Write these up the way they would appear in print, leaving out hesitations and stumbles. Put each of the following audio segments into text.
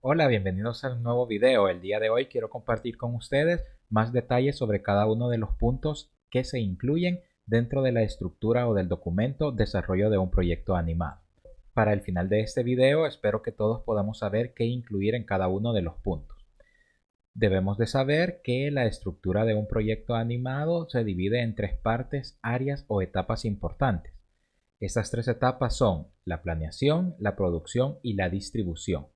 Hola, bienvenidos a un nuevo video. El día de hoy quiero compartir con ustedes más detalles sobre cada uno de los puntos que se incluyen dentro de la estructura o del documento desarrollo de un proyecto animado. Para el final de este video espero que todos podamos saber qué incluir en cada uno de los puntos. Debemos de saber que la estructura de un proyecto animado se divide en tres partes, áreas o etapas importantes. Estas tres etapas son la planeación, la producción y la distribución.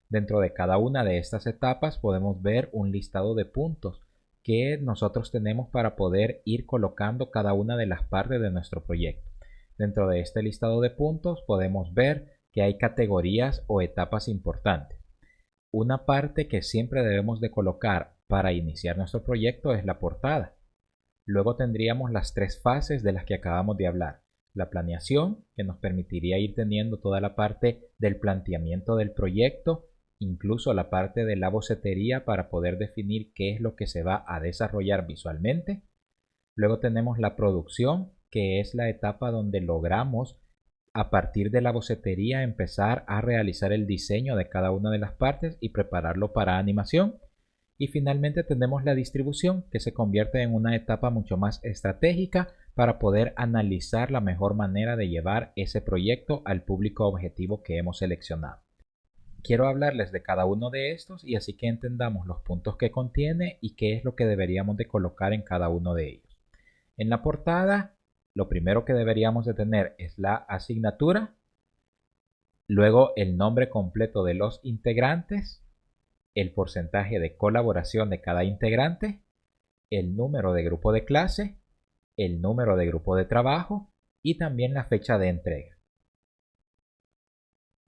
Dentro de cada una de estas etapas podemos ver un listado de puntos que nosotros tenemos para poder ir colocando cada una de las partes de nuestro proyecto. Dentro de este listado de puntos podemos ver que hay categorías o etapas importantes. Una parte que siempre debemos de colocar para iniciar nuestro proyecto es la portada. Luego tendríamos las tres fases de las que acabamos de hablar. La planeación, que nos permitiría ir teniendo toda la parte del planteamiento del proyecto, incluso la parte de la bocetería para poder definir qué es lo que se va a desarrollar visualmente. Luego tenemos la producción, que es la etapa donde logramos a partir de la bocetería empezar a realizar el diseño de cada una de las partes y prepararlo para animación. Y finalmente tenemos la distribución, que se convierte en una etapa mucho más estratégica para poder analizar la mejor manera de llevar ese proyecto al público objetivo que hemos seleccionado. Quiero hablarles de cada uno de estos y así que entendamos los puntos que contiene y qué es lo que deberíamos de colocar en cada uno de ellos. En la portada, lo primero que deberíamos de tener es la asignatura, luego el nombre completo de los integrantes, el porcentaje de colaboración de cada integrante, el número de grupo de clase, el número de grupo de trabajo y también la fecha de entrega.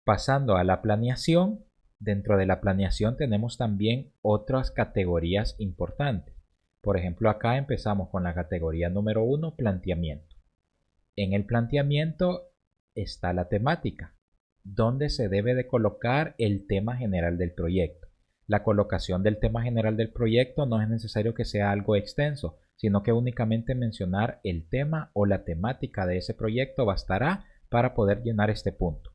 Pasando a la planeación, dentro de la planeación tenemos también otras categorías importantes. Por ejemplo, acá empezamos con la categoría número 1, planteamiento. En el planteamiento está la temática, donde se debe de colocar el tema general del proyecto. La colocación del tema general del proyecto no es necesario que sea algo extenso, sino que únicamente mencionar el tema o la temática de ese proyecto bastará para poder llenar este punto.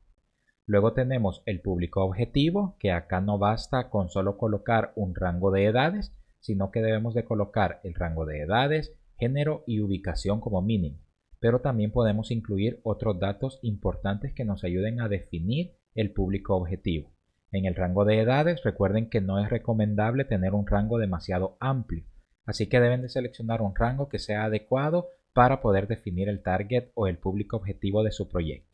Luego tenemos el público objetivo, que acá no basta con solo colocar un rango de edades, sino que debemos de colocar el rango de edades, género y ubicación como mínimo. Pero también podemos incluir otros datos importantes que nos ayuden a definir el público objetivo. En el rango de edades, recuerden que no es recomendable tener un rango demasiado amplio, así que deben de seleccionar un rango que sea adecuado para poder definir el target o el público objetivo de su proyecto.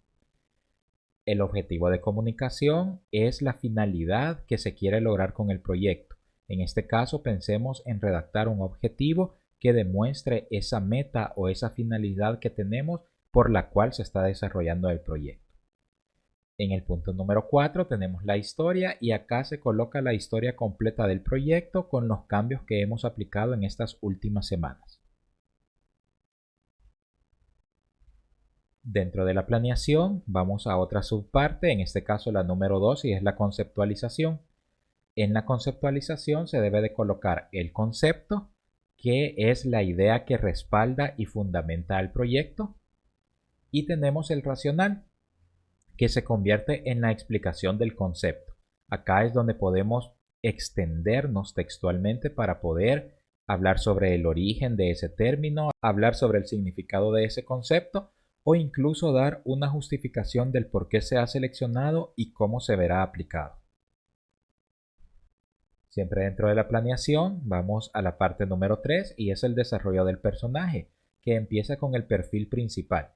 El objetivo de comunicación es la finalidad que se quiere lograr con el proyecto. En este caso, pensemos en redactar un objetivo que demuestre esa meta o esa finalidad que tenemos por la cual se está desarrollando el proyecto. En el punto número 4 tenemos la historia y acá se coloca la historia completa del proyecto con los cambios que hemos aplicado en estas últimas semanas. Dentro de la planeación vamos a otra subparte, en este caso la número 2 y es la conceptualización. En la conceptualización se debe de colocar el concepto, que es la idea que respalda y fundamenta al proyecto, y tenemos el racional, que se convierte en la explicación del concepto. Acá es donde podemos extendernos textualmente para poder hablar sobre el origen de ese término, hablar sobre el significado de ese concepto o incluso dar una justificación del por qué se ha seleccionado y cómo se verá aplicado. Siempre dentro de la planeación vamos a la parte número 3 y es el desarrollo del personaje, que empieza con el perfil principal.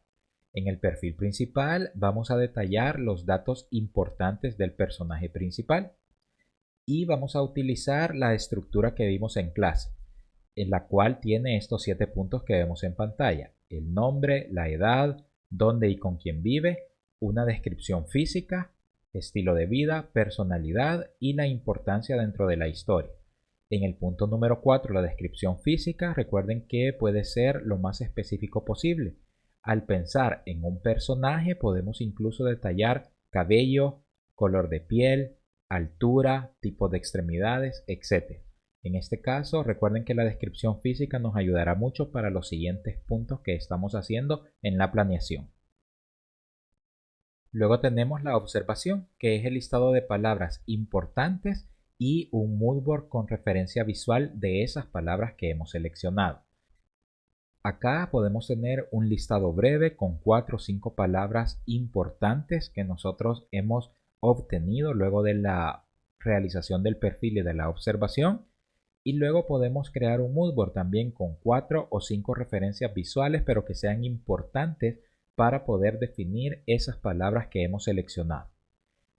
En el perfil principal vamos a detallar los datos importantes del personaje principal y vamos a utilizar la estructura que vimos en clase, en la cual tiene estos 7 puntos que vemos en pantalla: el nombre, la edad, dónde y con quién vive, una descripción física, estilo de vida, personalidad y la importancia dentro de la historia. En el punto número 4, la descripción física, recuerden que puede ser lo más específico posible. Al pensar en un personaje podemos incluso detallar cabello, color de piel, altura, tipo de extremidades, etc. En este caso, recuerden que la descripción física nos ayudará mucho para los siguientes puntos que estamos haciendo en la planeación. Luego tenemos la observación, que es el listado de palabras importantes y un moodboard con referencia visual de esas palabras que hemos seleccionado. Acá podemos tener un listado breve con 4 o 5 palabras importantes que nosotros hemos obtenido luego de la realización del perfil y de la observación. Y luego podemos crear un moodboard también con 4 o 5 referencias visuales, pero que sean importantes para poder definir esas palabras que hemos seleccionado.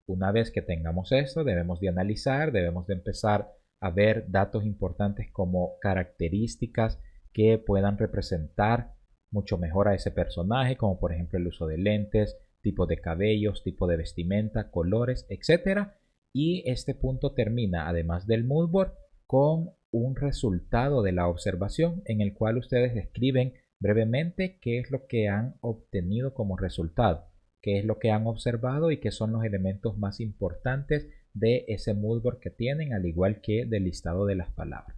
Una vez que tengamos esto, debemos de analizar, debemos de empezar a ver datos importantes como características que puedan representar mucho mejor a ese personaje, como por ejemplo el uso de lentes, tipo de cabellos, tipo de vestimenta, colores, etc. Y este punto termina, además del moodboard, con un resultado de la observación en el cual ustedes escriben brevemente qué es lo que han obtenido como resultado, qué es lo que han observado y qué son los elementos más importantes de ese moodboard que tienen, al igual que del listado de las palabras.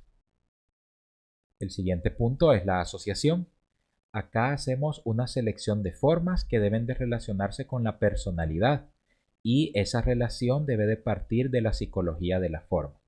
El siguiente punto es la asociación. Acá hacemos una selección de formas que deben de relacionarse con la personalidad y esa relación debe de partir de la psicología de la forma.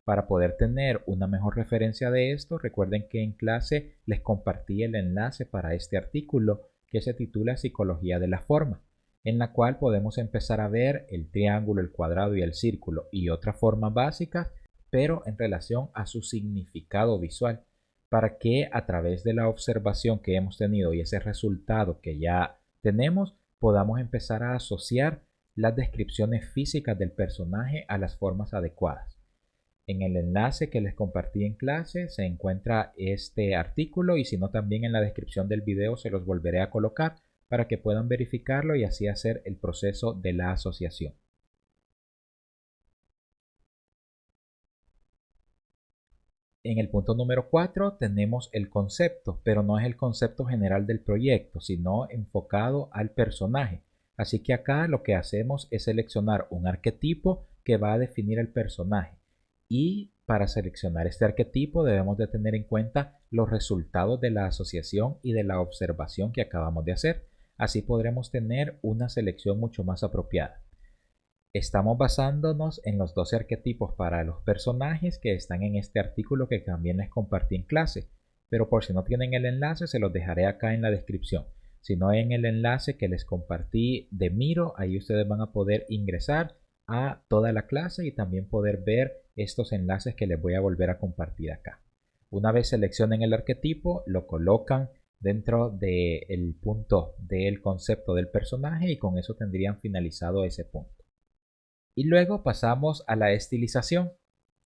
Para poder tener una mejor referencia de esto, recuerden que en clase les compartí el enlace para este artículo que se titula Psicología de la forma, en la cual podemos empezar a ver el triángulo, el cuadrado y el círculo y otras formas básicas, pero en relación a su significado visual, para que a través de la observación que hemos tenido y ese resultado que ya tenemos, podamos empezar a asociar las descripciones físicas del personaje a las formas adecuadas. En el enlace que les compartí en clase se encuentra este artículo y si no también en la descripción del video se los volveré a colocar para que puedan verificarlo y así hacer el proceso de la asociación. En el punto número 4 tenemos el concepto, pero no es el concepto general del proyecto, sino enfocado al personaje. Así que acá lo que hacemos es seleccionar un arquetipo que va a definir el personaje. Y para seleccionar este arquetipo debemos de tener en cuenta los resultados de la asociación y de la observación que acabamos de hacer. Así podremos tener una selección mucho más apropiada. Estamos basándonos en los 12 arquetipos para los personajes que están en este artículo que también les compartí en clase, pero por si no tienen el enlace se los dejaré acá en la descripción. Si no, en el enlace que les compartí de Miro, ahí ustedes van a poder ingresar a toda la clase y también poder ver estos enlaces que les voy a volver a compartir acá. Una vez seleccionen el arquetipo, lo colocan dentro del punto del concepto del personaje y con eso tendrían finalizado ese punto. Y luego pasamos a la estilización,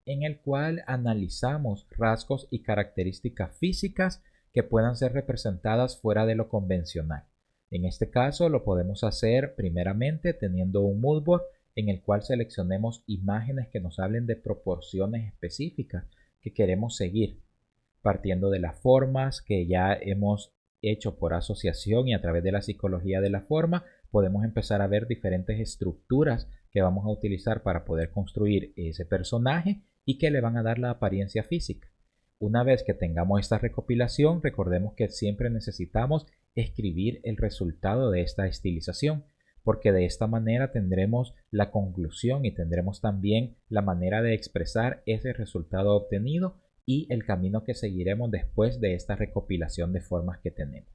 en el cual analizamos rasgos y características físicas que puedan ser representadas fuera de lo convencional. En este caso lo podemos hacer primeramente teniendo un moodboard en el cual seleccionemos imágenes que nos hablen de proporciones específicas que queremos seguir, partiendo de las formas que ya hemos hecho por asociación y a través de la psicología de la forma, podemos empezar a ver diferentes estructuras que vamos a utilizar para poder construir ese personaje y que le van a dar la apariencia física. Una vez que tengamos esta recopilación, recordemos que siempre necesitamos escribir el resultado de esta estilización, porque de esta manera tendremos la conclusión y tendremos también la manera de expresar ese resultado obtenido y el camino que seguiremos después de esta recopilación de formas que tenemos.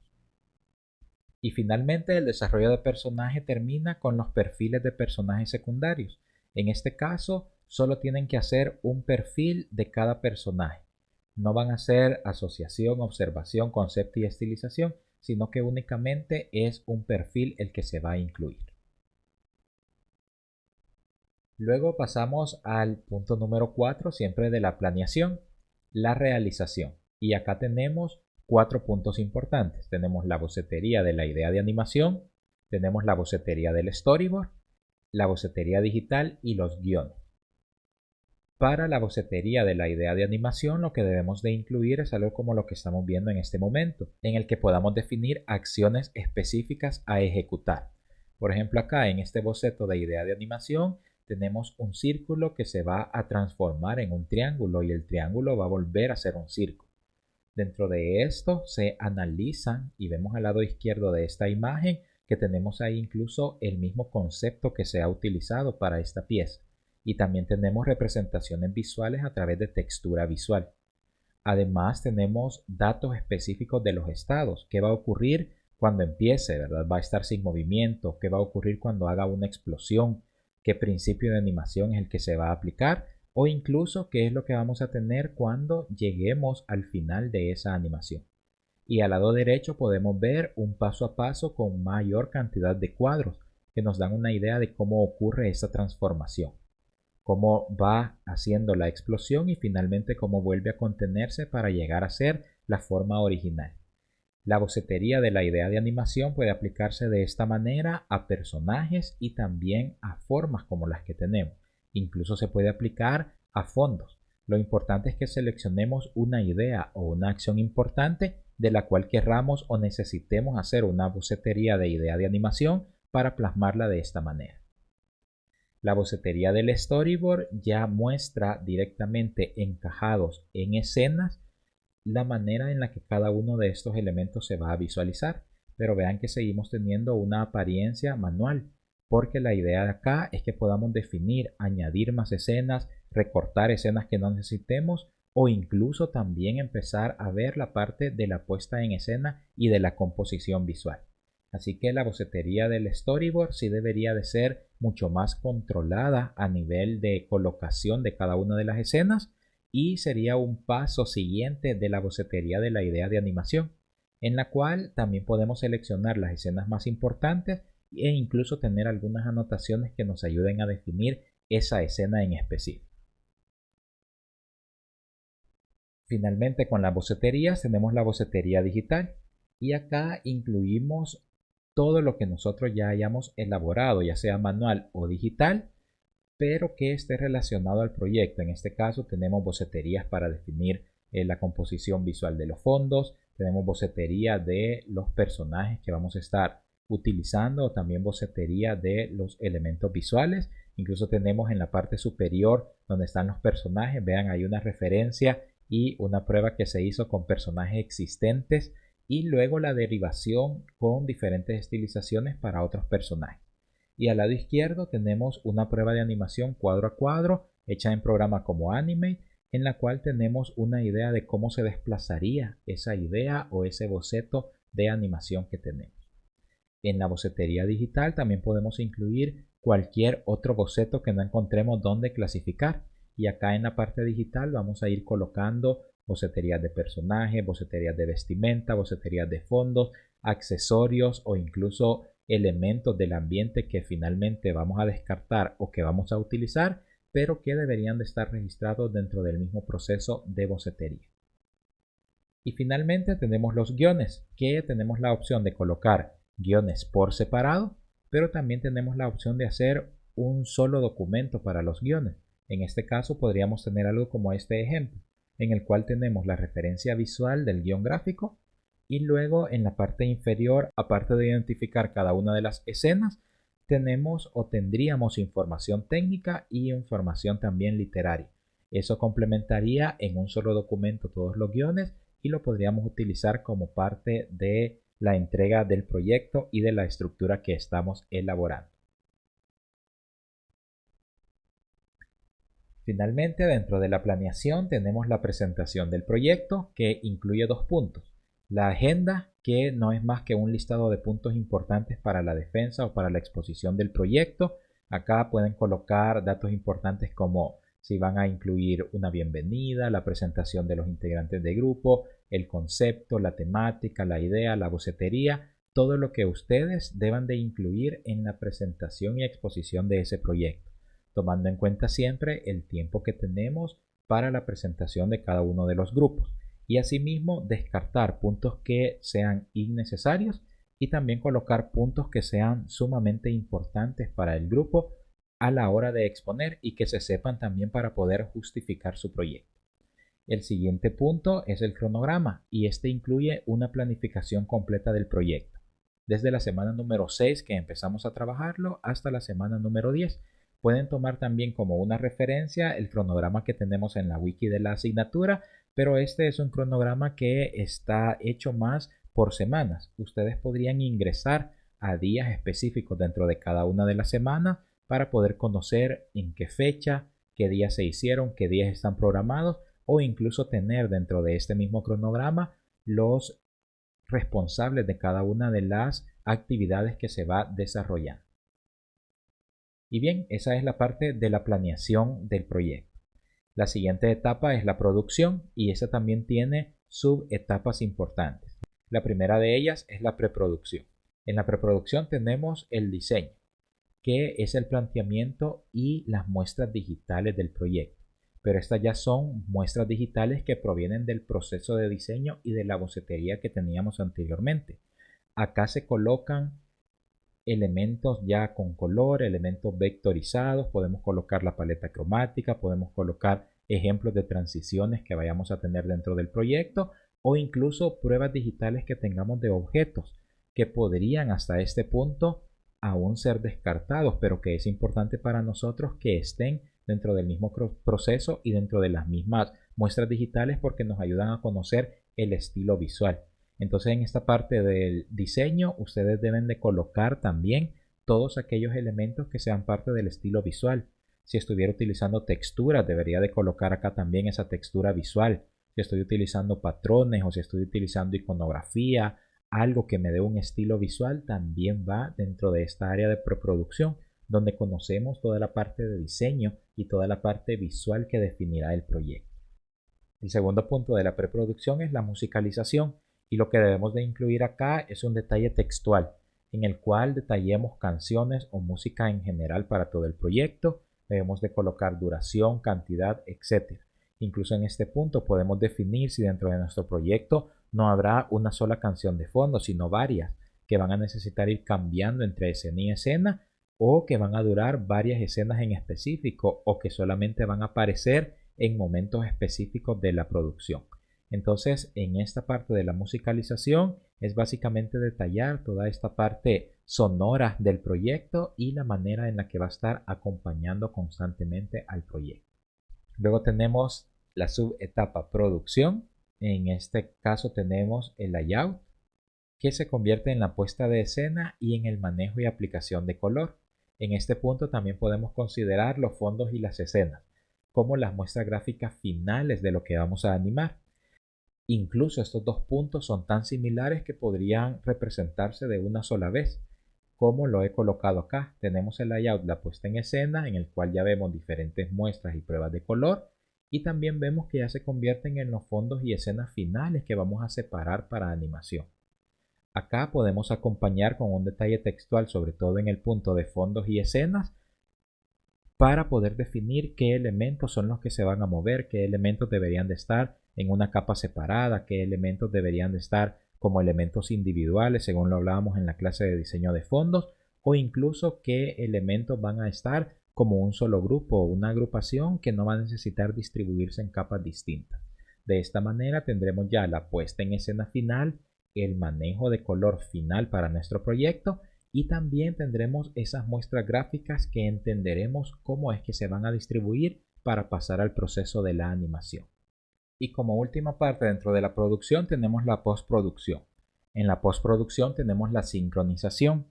Y finalmente el desarrollo de personaje termina con los perfiles de personajes secundarios. En este caso solo tienen que hacer un perfil de cada personaje. No van a hacer asociación, observación, concepto y estilización, sino que únicamente es un perfil el que se va a incluir. Luego pasamos al punto número 4, siempre de la planeación, la realización. Y acá tenemos 4 puntos importantes. Tenemos la bocetería de la idea de animación, tenemos la bocetería del storyboard, la bocetería digital y los guiones. Para la bocetería de la idea de animación lo que debemos de incluir es algo como lo que estamos viendo en este momento, en el que podamos definir acciones específicas a ejecutar. Por ejemplo, acá en este boceto de idea de animación tenemos un círculo que se va a transformar en un triángulo y el triángulo va a volver a ser un círculo. Dentro de esto se analizan y vemos al lado izquierdo de esta imagen que tenemos ahí incluso el mismo concepto que se ha utilizado para esta pieza. Y también tenemos representaciones visuales a través de textura visual. Además tenemos datos específicos de los estados, qué va a ocurrir cuando empiece, ¿verdad? Va a estar sin movimiento, qué va a ocurrir cuando haga una explosión, qué principio de animación es el que se va a aplicar o incluso qué es lo que vamos a tener cuando lleguemos al final de esa animación. Y al lado derecho podemos ver un paso a paso con mayor cantidad de cuadros que nos dan una idea de cómo ocurre esa transformación, cómo va haciendo la explosión y finalmente cómo vuelve a contenerse para llegar a ser la forma original. La bocetería de la idea de animación puede aplicarse de esta manera a personajes y también a formas como las que tenemos. Incluso se puede aplicar a fondos. Lo importante es que seleccionemos una idea o una acción importante de la cual querramos o necesitemos hacer una bocetería de idea de animación para plasmarla de esta manera. La bocetería del storyboard ya muestra directamente encajados en escenas la manera en la que cada uno de estos elementos se va a visualizar, pero vean que seguimos teniendo una apariencia manual, porque la idea de acá es que podamos definir, añadir más escenas, recortar escenas que no necesitemos o incluso también empezar a ver la parte de la puesta en escena y de la composición visual. Así que la bocetería del storyboard sí debería de ser mucho más controlada a nivel de colocación de cada una de las escenas y sería un paso siguiente de la bocetería de la idea de animación, en la cual también podemos seleccionar las escenas más importantes e incluso tener algunas anotaciones que nos ayuden a definir esa escena en específico. Finalmente, con las boceterías tenemos la bocetería digital y acá incluimos todo lo que nosotros ya hayamos elaborado, ya sea manual o digital, pero que esté relacionado al proyecto. En este caso tenemos boceterías para definir la composición visual de los fondos, tenemos bocetería de los personajes que vamos a estar utilizando, o también bocetería de los elementos visuales. Incluso tenemos en la parte superior donde están los personajes, vean, hay una referencia y una prueba que se hizo con personajes existentes y luego la derivación con diferentes estilizaciones para otros personajes. Y al lado izquierdo tenemos una prueba de animación cuadro a cuadro hecha en programa como Animate, en la cual tenemos una idea de cómo se desplazaría esa idea o ese boceto de animación que tenemos. En la bocetería digital también podemos incluir cualquier otro boceto que no encontremos dónde clasificar. Y acá en la parte digital vamos a ir colocando boceterías de personajes, boceterías de vestimenta, boceterías de fondos, accesorios o incluso elementos del ambiente que finalmente vamos a descartar o que vamos a utilizar, pero que deberían de estar registrados dentro del mismo proceso de bocetería. Y finalmente tenemos los guiones, que tenemos la opción de colocar guiones por separado, pero también tenemos la opción de hacer un solo documento para los guiones. En este caso podríamos tener algo como este ejemplo, en el cual tenemos la referencia visual del guión gráfico y luego en la parte inferior, aparte de identificar cada una de las escenas, tenemos o tendríamos información técnica y información también literaria. Eso complementaría en un solo documento todos los guiones y lo podríamos utilizar como parte de la entrega del proyecto y de la estructura que estamos elaborando. Finalmente, dentro de la planeación tenemos la presentación del proyecto, que incluye dos puntos. La agenda, que no es más que un listado de puntos importantes para la defensa o para la exposición del proyecto. Acá pueden colocar datos importantes como si van a incluir una bienvenida, la presentación de los integrantes de grupo, el concepto, la temática, la idea, la bocetería, todo lo que ustedes deban de incluir en la presentación y exposición de ese proyecto, tomando en cuenta siempre el tiempo que tenemos para la presentación de cada uno de los grupos. Y asimismo descartar puntos que sean innecesarios y también colocar puntos que sean sumamente importantes para el grupo a la hora de exponer y que se sepan también para poder justificar su proyecto. El siguiente punto es el cronograma y este incluye una planificación completa del proyecto, desde la semana número 6 que empezamos a trabajarlo hasta la semana número 10. Pueden tomar también como una referencia el cronograma que tenemos en la wiki de la asignatura, pero este es un cronograma que está hecho más por semanas. Ustedes podrían ingresar a días específicos dentro de cada una de las semanas para poder conocer en qué fecha, qué días se hicieron, qué días están programados o incluso tener dentro de este mismo cronograma los responsables de cada una de las actividades que se va desarrollando. Y bien, esa es la parte de la planeación del proyecto. La siguiente etapa es la producción y esa también tiene subetapas importantes. La primera de ellas es la preproducción. En la preproducción tenemos el diseño, que es el planteamiento y las muestras digitales del proyecto. Pero estas ya son muestras digitales que provienen del proceso de diseño y de la bocetería que teníamos anteriormente. Acá se colocan elementos ya con color, elementos vectorizados, podemos colocar la paleta cromática, podemos colocar ejemplos de transiciones que vayamos a tener dentro del proyecto o incluso pruebas digitales que tengamos de objetos que podrían hasta este punto aún ser descartados, pero que es importante para nosotros que estén dentro del mismo proceso y dentro de las mismas muestras digitales porque nos ayudan a conocer el estilo visual. Entonces en esta parte del diseño ustedes deben de colocar también todos aquellos elementos que sean parte del estilo visual. Si estuviera utilizando texturas, debería de colocar acá también esa textura visual. Si estoy utilizando patrones o si estoy utilizando iconografía, algo que me dé un estilo visual, también va dentro de esta área de preproducción, donde conocemos toda la parte de diseño y toda la parte visual que definirá el proyecto. El segundo punto de la preproducción es la musicalización y lo que debemos de incluir acá es un detalle textual en el cual detallemos canciones o música en general para todo el proyecto. Debemos de colocar duración, cantidad, etc. Incluso en este punto podemos definir si dentro de nuestro proyecto no habrá una sola canción de fondo, sino varias que van a necesitar ir cambiando entre escena y escena o que van a durar varias escenas en específico o que solamente van a aparecer en momentos específicos de la producción. Entonces, en esta parte de la musicalización es básicamente detallar toda esta parte sonora del proyecto y la manera en la que va a estar acompañando constantemente al proyecto. Luego tenemos la subetapa producción. En este caso tenemos el layout, que se convierte en la puesta de escena y en el manejo y aplicación de color. En este punto también podemos considerar los fondos y las escenas como las muestras gráficas finales de lo que vamos a animar. Incluso estos dos puntos son tan similares que podrían representarse de una sola vez, como lo he colocado acá. Tenemos el layout, la puesta en escena, en el cual ya vemos diferentes muestras y pruebas de color, y también vemos que ya se convierten en los fondos y escenas finales que vamos a separar para animación. Acá podemos acompañar con un detalle textual, sobre todo en el punto de fondos y escenas, para poder definir qué elementos son los que se van a mover, qué elementos deberían de estar en una capa separada, qué elementos deberían de estar como elementos individuales, según lo hablábamos en la clase de diseño de fondos, o incluso qué elementos van a estar como un solo grupo o una agrupación que no va a necesitar distribuirse en capas distintas. De esta manera tendremos ya la puesta en escena final, el manejo de color final para nuestro proyecto y también tendremos esas muestras gráficas que entenderemos cómo es que se van a distribuir para pasar al proceso de la animación. Y como última parte dentro de la producción tenemos la postproducción. En la postproducción tenemos la sincronización,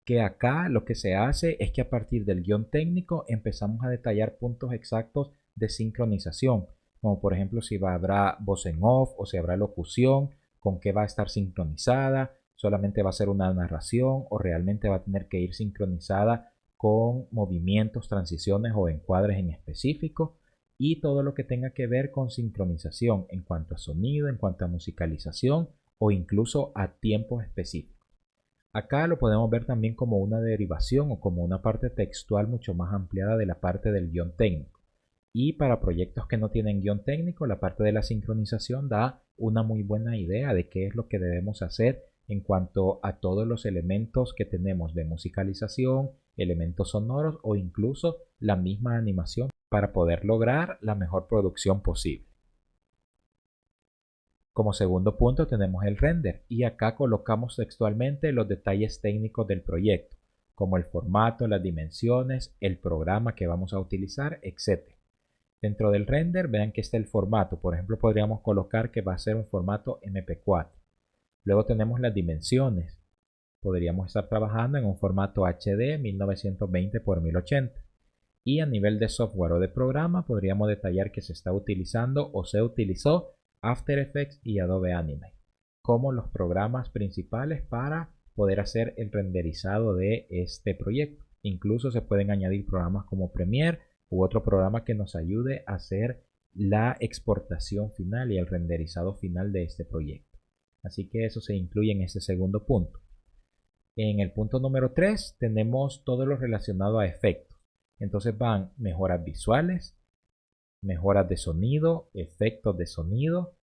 que acá lo que se hace es que a partir del guión técnico empezamos a detallar puntos exactos de sincronización, como por ejemplo si habrá voz en off o si habrá locución, con qué va a estar sincronizada, solamente va a ser una narración o realmente va a tener que ir sincronizada con movimientos, transiciones o encuadres en específico y todo lo que tenga que ver con sincronización en cuanto a sonido, en cuanto a musicalización o incluso a tiempos específicos. Acá lo podemos ver también como una derivación o como una parte textual mucho más ampliada de la parte del guión técnico. Y para proyectos que no tienen guión técnico, la parte de la sincronización da una muy buena idea de qué es lo que debemos hacer en cuanto a todos los elementos que tenemos de musicalización, elementos sonoros o incluso la misma animación para poder lograr la mejor producción posible. Como segundo punto tenemos el render y acá colocamos textualmente los detalles técnicos del proyecto, como el formato, las dimensiones, el programa que vamos a utilizar, etc. Dentro del render vean que está el formato, por ejemplo podríamos colocar que va a ser un formato MP4. Luego tenemos las dimensiones, podríamos estar trabajando en un formato HD 1920 x 1080. Y a nivel de software o de programa podríamos detallar que se está utilizando o se utilizó After Effects y Adobe Animate como los programas principales para poder hacer el renderizado de este proyecto. Incluso se pueden añadir programas como Premiere u otro programa que nos ayude a hacer la exportación final y el renderizado final de este proyecto. Así que eso se incluye en este segundo punto. En el punto número 3 tenemos todo lo relacionado a efectos. Entonces van mejoras visuales, mejoras de sonido, efectos de sonido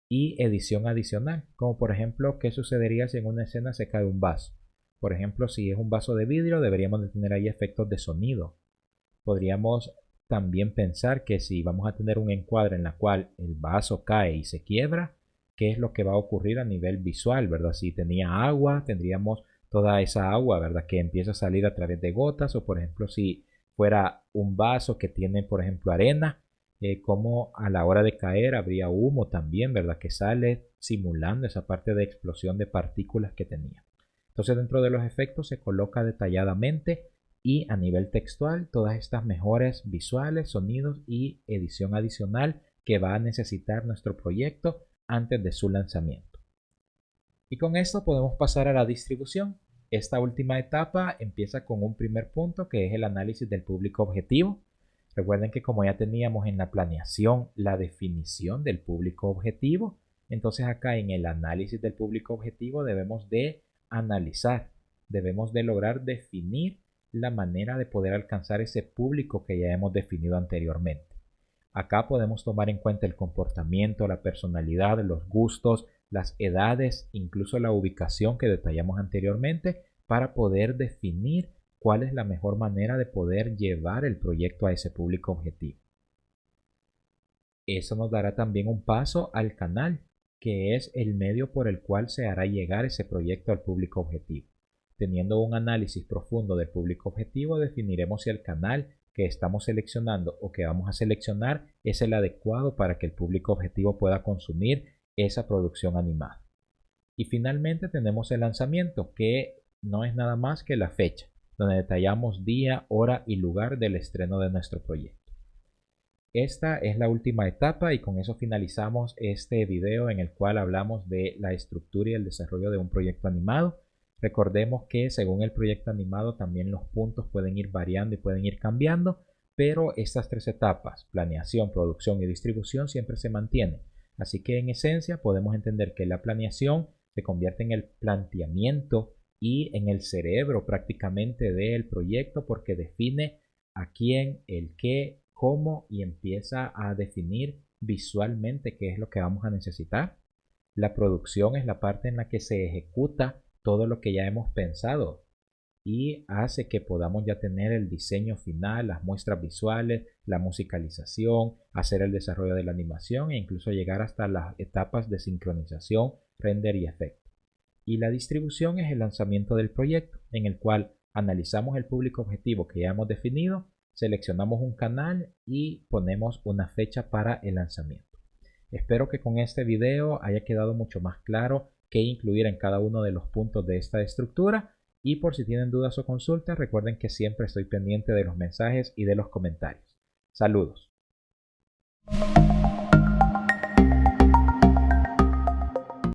y edición adicional. Como por ejemplo, ¿qué sucedería si en una escena se cae un vaso? Por ejemplo, si es un vaso de vidrio, deberíamos de tener ahí efectos de sonido. Podríamos también pensar que si vamos a tener un encuadre en la cual el vaso cae y se quiebra, ¿qué es lo que va a ocurrir a nivel visual, verdad? Si tenía agua, tendríamos toda esa agua, ¿verdad? Que empieza a salir a través de gotas, o por ejemplo, si fuera un vaso que tiene, por ejemplo, arena, como a la hora de caer habría humo también, ¿verdad? Que sale simulando esa parte de explosión de partículas que tenía. Entonces, dentro de los efectos se coloca detalladamente y a nivel textual todas estas mejores visuales, sonidos y edición adicional que va a necesitar nuestro proyecto antes de su lanzamiento. Y con esto podemos pasar a la distribución. Esta última etapa empieza con un primer punto que es el análisis del público objetivo. Recuerden que como ya teníamos en la planeación la definición del público objetivo, entonces acá en el análisis del público objetivo debemos de analizar, debemos de lograr definir la manera de poder alcanzar ese público que ya hemos definido anteriormente. Acá podemos tomar en cuenta el comportamiento, la personalidad, los gustos, las edades, incluso la ubicación que detallamos anteriormente para poder definir cuál es la mejor manera de poder llevar el proyecto a ese público objetivo. Eso nos dará también un paso al canal, que es el medio por el cual se hará llegar ese proyecto al público objetivo. Teniendo un análisis profundo del público objetivo, definiremos si el canal que estamos seleccionando o que vamos a seleccionar es el adecuado para que el público objetivo pueda consumir esa producción animada. Y finalmente tenemos el lanzamiento, que no es nada más que la fecha, donde detallamos día, hora y lugar del estreno de nuestro proyecto. Esta es la última etapa y con eso finalizamos este video en el cual hablamos de la estructura y el desarrollo de un proyecto animado. Recordemos que según el proyecto animado también los puntos pueden ir variando y pueden ir cambiando, pero estas tres etapas, planeación, producción y distribución, siempre se mantienen. Así que en esencia podemos entender que la planeación se convierte en el planteamiento y en el cerebro prácticamente del proyecto porque define a quién, el qué, cómo y empieza a definir visualmente qué es lo que vamos a necesitar. La producción es la parte en la que se ejecuta todo lo que ya hemos pensado y hace que podamos ya tener el diseño final, las muestras visuales, la musicalización, hacer el desarrollo de la animación e incluso llegar hasta las etapas de sincronización, render y efecto. Y la distribución es el lanzamiento del proyecto, en el cual analizamos el público objetivo que ya hemos definido, seleccionamos un canal y ponemos una fecha para el lanzamiento. Espero que con este video haya quedado mucho más claro qué incluir en cada uno de los puntos de esta estructura, y por si tienen dudas o consultas, recuerden que siempre estoy pendiente de los mensajes y de los comentarios. Saludos.